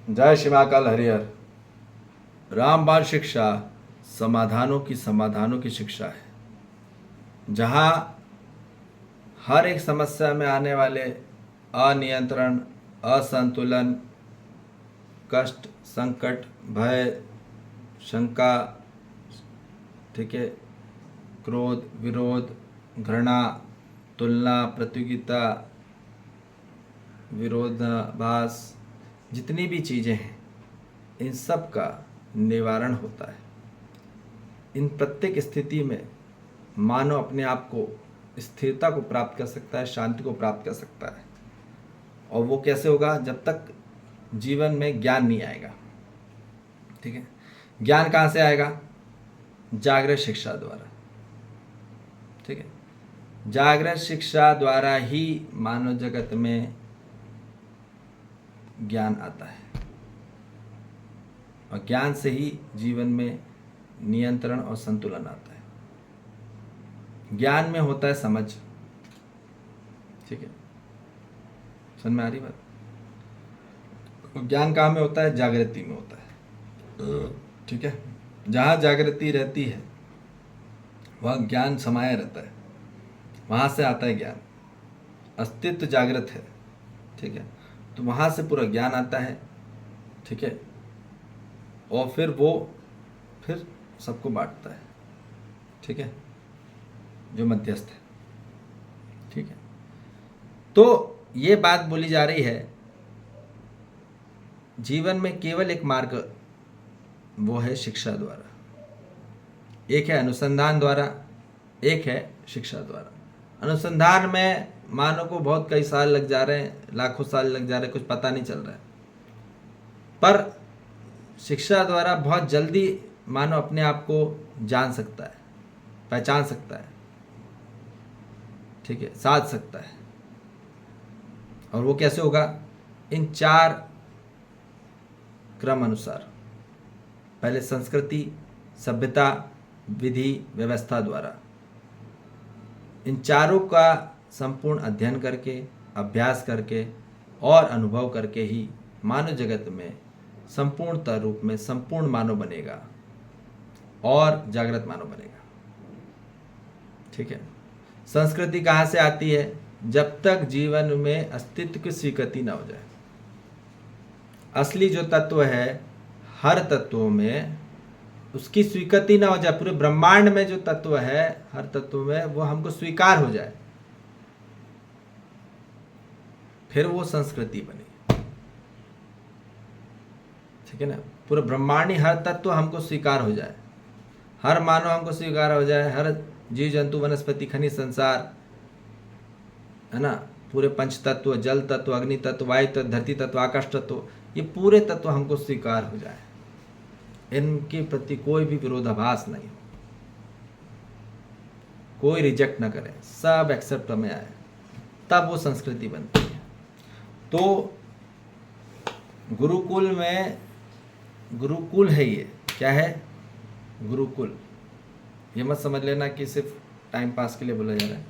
जय श्री महाकाल हरिहर। रामबाण शिक्षा समाधानों की शिक्षा है, जहाँ हर एक समस्या में आने वाले अनियंत्रण, असंतुलन, कष्ट, संकट, भय, शंका, ठीक है, क्रोध, विरोध, घृणा, तुलना, प्रतियोगिता, विरोधाभास, जितनी भी चीज़ें हैं, इन सब का निवारण होता है। इन प्रत्येक स्थिति में मानव अपने आप को स्थिरता को प्राप्त कर सकता है, शांति को प्राप्त कर सकता है। और वो कैसे होगा? जब तक जीवन में ज्ञान नहीं आएगा। ठीक है, ज्ञान कहाँ से आएगा? जागृत शिक्षा द्वारा। ठीक है, जागृत शिक्षा द्वारा ही मानव जगत में ज्ञान आता है, और ज्ञान से ही जीवन में नियंत्रण और संतुलन आता है। ज्ञान में होता है समझ। ठीक है, समझ में आ रही बात? ज्ञान कहाँ में होता है? जागृति में होता है। ठीक है, जहाँ जागृति रहती है वह ज्ञान समाया रहता है, वहाँ से आता है ज्ञान। अस्तित्व जागृत है, ठीक है, तो वहाँ से पूरा ज्ञान आता है। ठीक है, और फिर सबको बांटता है। ठीक है, जो मध्यस्थ है। ठीक है, तो ये बात बोली जा रही है, जीवन में केवल एक मार्ग, वो है शिक्षा द्वारा। एक है अनुसंधान द्वारा, एक है शिक्षा द्वारा। अनुसंधान में मानव को बहुत कई साल लग जा रहे हैं, लाखों साल लग जा रहे हैं, कुछ पता नहीं चल रहा है। पर शिक्षा द्वारा बहुत जल्दी मानव अपने आप को जान सकता है, पहचान सकता है, ठीक है, साध सकता है। और वो कैसे होगा? इन 4 क्रम अनुसार। पहले संस्कृति, सभ्यता, विधि, व्यवस्था द्वारा। इन चारों का संपूर्ण अध्ययन करके, अभ्यास करके और अनुभव करके ही मानव जगत में संपूर्णता रूप में संपूर्ण मानव बनेगा और जागृत मानव बनेगा। ठीक है, संस्कृति कहाँ से आती है? जब तक जीवन में अस्तित्व की स्वीकृति ना हो जाए। असली जो तत्व है, हर तत्वों में उसकी स्वीकृति ना हो जाए, पूरे ब्रह्मांड में जो तत्व है, हर तत्व में वो हमको स्वीकार हो जाए, फिर वो संस्कृति बनेगी। ठीक है ना, पूरे ब्रह्मांड, हर तत्व हमको स्वीकार हो जाए, हर मानव हमको स्वीकार हो जाए, हर जीव जंतु, वनस्पति, खनिज, संसार, है ना, पूरे पंच तत्व, जल तत्व, अग्नि तत्व, वायु तत्व, धरती तत्व, आकाश तत्व, ये पूरे तत्व हमको स्वीकार हो जाए, इनके प्रति कोई भी विरोधाभास नहीं हो, कोई रिजेक्ट ना करे, सब एक्सेप्ट में आए, तब वो संस्कृति बनती है। तो गुरुकुल में, गुरुकुल है ये, क्या है? गुरुकुल। ये मत समझ लेना कि सिर्फ टाइम पास के लिए बोला जा रहा है।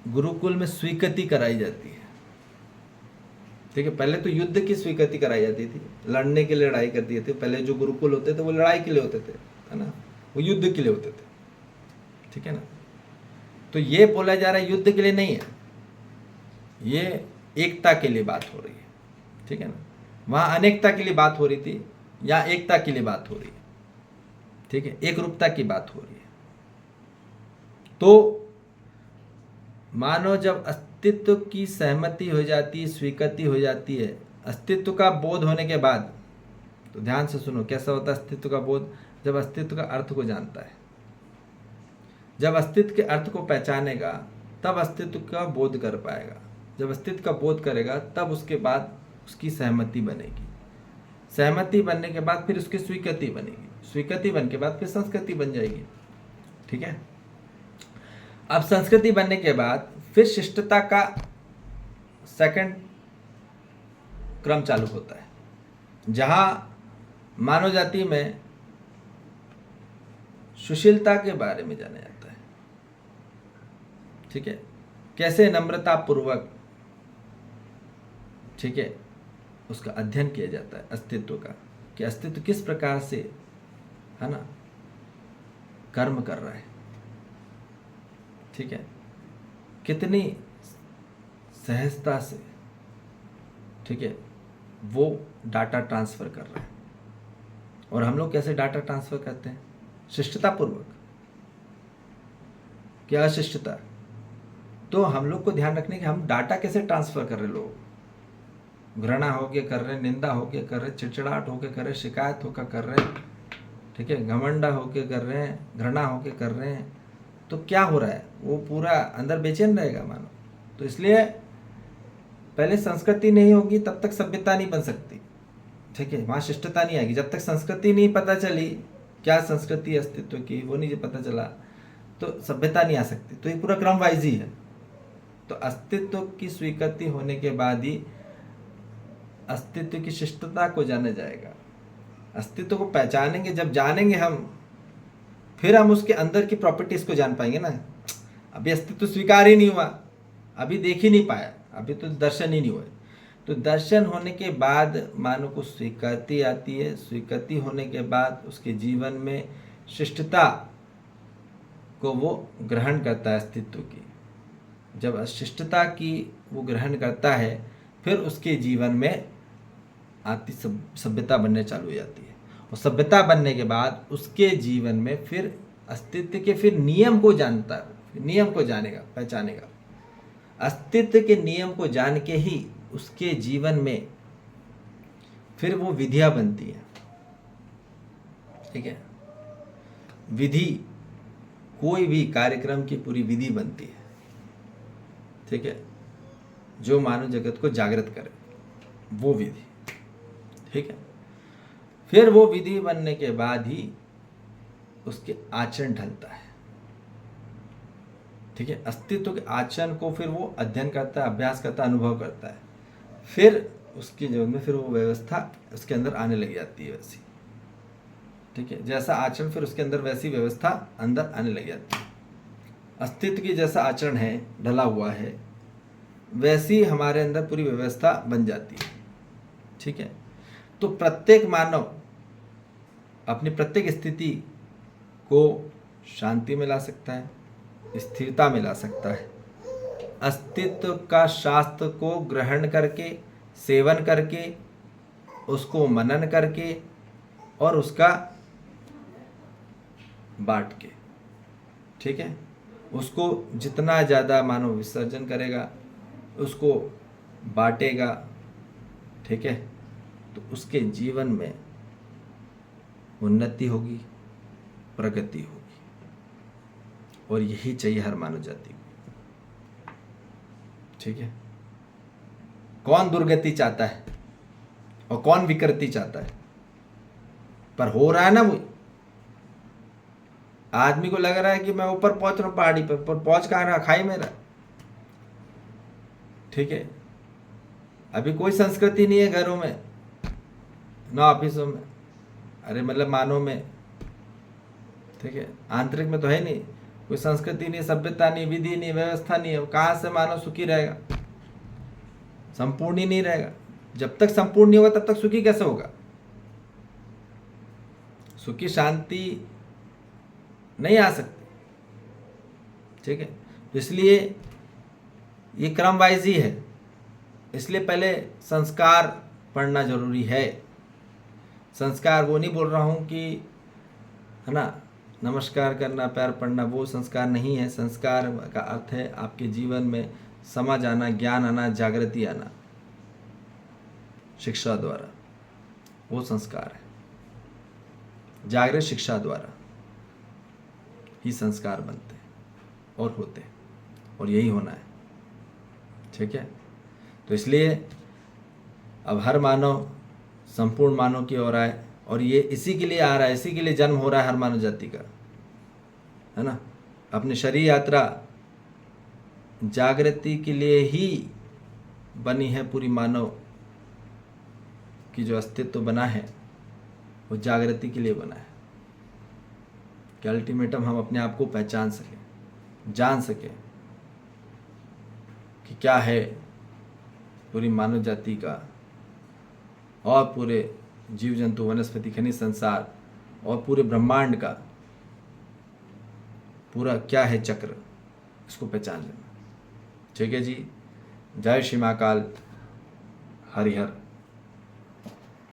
गुरुकुल में स्वीकृति कराई जाती है। ठीक है, पहले तो युद्ध की स्वीकृति कराई जाती थी, लड़ने के लिए लड़ाई कर दिए थे। पहले जो गुरुकुल होते थे वो लड़ाई के लिए होते थे, है ना, वो युद्ध के लिए होते थे। ठीक है ना, तो ये बोला जा रहा है युद्ध के लिए नहीं है, ये एकता के लिए बात हो रही है। ठीक है ना, वहाँ अनेकता के लिए बात हो रही थी, या एकता के लिए बात हो रही है। ठीक है, एक रूपता की बात हो रही है। तो मानो जब अस्तित्व की सहमति हो जाती है, स्वीकृति हो जाती है, अस्तित्व का बोध होने के बाद, तो ध्यान से सुनो कैसा होता है अस्तित्व का बोध? जब अस्तित्व का अर्थ को जानता है, जब अस्तित्व के अर्थ को पहचानेगा, तब अस्तित्व का बोध कर पाएगा। जब अस्तित्व का बोध करेगा, तब उसके बाद उसकी सहमति बनेगी। सहमति बनने के बाद फिर उसकी स्वीकृति बनेगी, स्वीकृति बनने के बाद फिर संस्कृति बन जाएगी। ठीक है, अब संस्कृति बनने के बाद फिर शिष्टता का सेकंड क्रम चालू होता है, जहां मानव जाति में सुशीलता के बारे में जाना जाता है। ठीक है, कैसे नम्रता पूर्वक, ठीक है, उसका अध्ययन किया जाता है अस्तित्व का, कि अस्तित्व किस प्रकार से, है ना, कर्म कर रहा है, ठीक है, कितनी सहजता से, ठीक है, वो डाटा ट्रांसफ़र कर रहा है। और हम लोग कैसे डाटा ट्रांसफ़र करते हैं? शिष्टतापूर्वक, क्या अशिष्टता? तो हम लोग को ध्यान रखने कि हम डाटा कैसे ट्रांसफ़र कर रहे, लोग घृणा होके कर रहे, निंदा होके कर रहे, चिड़चिड़ाहट होके कर रहे, शिकायत होकर कर रहे हैं, ठीक है, घमंडा होके कर रहे हैं, घृणा होके कर रहे हैं, तो क्या हो रहा है? वो पूरा अंदर बेचैन रहेगा मानो। तो इसलिए पहले संस्कृति नहीं होगी तब तक सभ्यता नहीं बन सकती, ठीक है, वहाँ शिष्टता नहीं आएगी। जब तक संस्कृति नहीं पता चली, क्या संस्कृति अस्तित्व की, वो नहीं पता चला, तो सभ्यता नहीं आ सकती। तो ये पूरा क्रम वाइज ही है। तो अस्तित्व की स्वीकृति होने के बाद ही अस्तित्व की शिष्टता को जाना जाएगा। अस्तित्व को पहचानेंगे, जब जानेंगे हम, फिर हम उसके अंदर की प्रॉपर्टीज को जान पाएंगे ना। अभी अस्तित्व स्वीकार ही नहीं हुआ, अभी देख ही नहीं पाया, अभी तो दर्शन ही नहीं हुए। तो दर्शन होने के बाद मानव को स्वीकृति आती है। स्वीकृति होने के बाद उसके जीवन में शिष्टता को वो ग्रहण करता है अस्तित्व की। जब शिष्टता की वो ग्रहण करता है, फिर उसके जीवन में आती सभ्यता बनने चालू हो जाती है। और सभ्यता बनने के बाद उसके जीवन में फिर अस्तित्व के फिर नियम को जानता है, नियम को जानेगा, पहचानेगा। अस्तित्व के नियम को जान के ही उसके जीवन में फिर वो विधियां बनती हैं, ठीक है। विधि, कोई भी कार्यक्रम की पूरी विधि बनती है, ठीक है, जो मानव जगत को जागृत करे, वो विधि, ठीक है। फिर वो विधि बनने के बाद ही उसके आचरण ढलता है, ठीक है। अस्तित्व के आचरण को फिर वो अध्ययन करता है, अभ्यास करता है, अनुभव करता है। फिर उसके जीवन में फिर वो व्यवस्था उसके अंदर आने लग जाती है वैसी, ठीक है। जैसा आचरण फिर उसके अंदर वैसी व्यवस्था अंदर आने लग जाती है। अस्तित्व की जैसा आचरण है, ढला हुआ है, वैसी हमारे अंदर पूरी व्यवस्था बन जाती है, ठीक है। तो प्रत्येक मानव अपनी प्रत्येक स्थिति को शांति में ला सकता है, स्थिरता में ला सकता है। अस्तित्व का शास्त्र को ग्रहण करके, सेवन करके, उसको मनन करके और उसका बांट के, ठीक है। उसको जितना ज़्यादा मानव विसर्जन करेगा, उसको बांटेगा, ठीक है, तो उसके जीवन में उन्नति होगी, प्रगति होगी। और यही चाहिए हर मानव जाति को, ठीक है। कौन दुर्गति चाहता है और कौन विकृति चाहता है? पर हो रहा है ना वो। आदमी को लग रहा है कि मैं ऊपर पहुंच रहा हूं पहाड़ी पर पहुंच कहां रहा, खाई में रहा, ठीक है। अभी कोई संस्कृति नहीं है घरों में, ना ऑफिसों में, अरे मतलब मानव में, ठीक है। आंतरिक में तो है नहीं, कोई संस्कृति नहीं, सभ्यता नहीं, विधि नहीं, व्यवस्था नहीं है। कहाँ से मानव सुखी रहेगा? संपूर्ण ही नहीं रहेगा। जब तक संपूर्ण नहीं होगा तब तक सुखी कैसे होगा? सुखी शांति नहीं आ सकती, ठीक है। इसलिए ये क्रम वाइज ही है। इसलिए पहले संस्कार पढ़ना जरूरी है। संस्कार वो नहीं बोल रहा हूँ कि, है ना, नमस्कार करना, पैर पड़ना, वो संस्कार नहीं है। संस्कार का अर्थ है आपके जीवन में समझ आना, ज्ञान आना, जागृति आना शिक्षा द्वारा, वो संस्कार है। जागृत शिक्षा द्वारा ही संस्कार बनते हैं और होते हैं, और यही होना है, ठीक है। तो इसलिए अब हर मानव संपूर्ण मानव की ओर आए, और ये इसी के लिए आ रहा है, इसी के लिए जन्म हो रहा है हर मानव जाति का, है ना। अपनी शरीर यात्रा जागृति के लिए ही बनी है। पूरी मानव की जो अस्तित्व बना है वो जागृति के लिए बना है, कि अल्टीमेटम हम अपने आप को पहचान सकें, जान सकें कि क्या है पूरी मानव जाति का और पूरे जीव जंतु वनस्पति खनिज संसार और पूरे ब्रह्मांड का पूरा क्या है चक्र, इसको पहचान लेना। ठीक है जी। जय श्री महाकाल। हरिहर।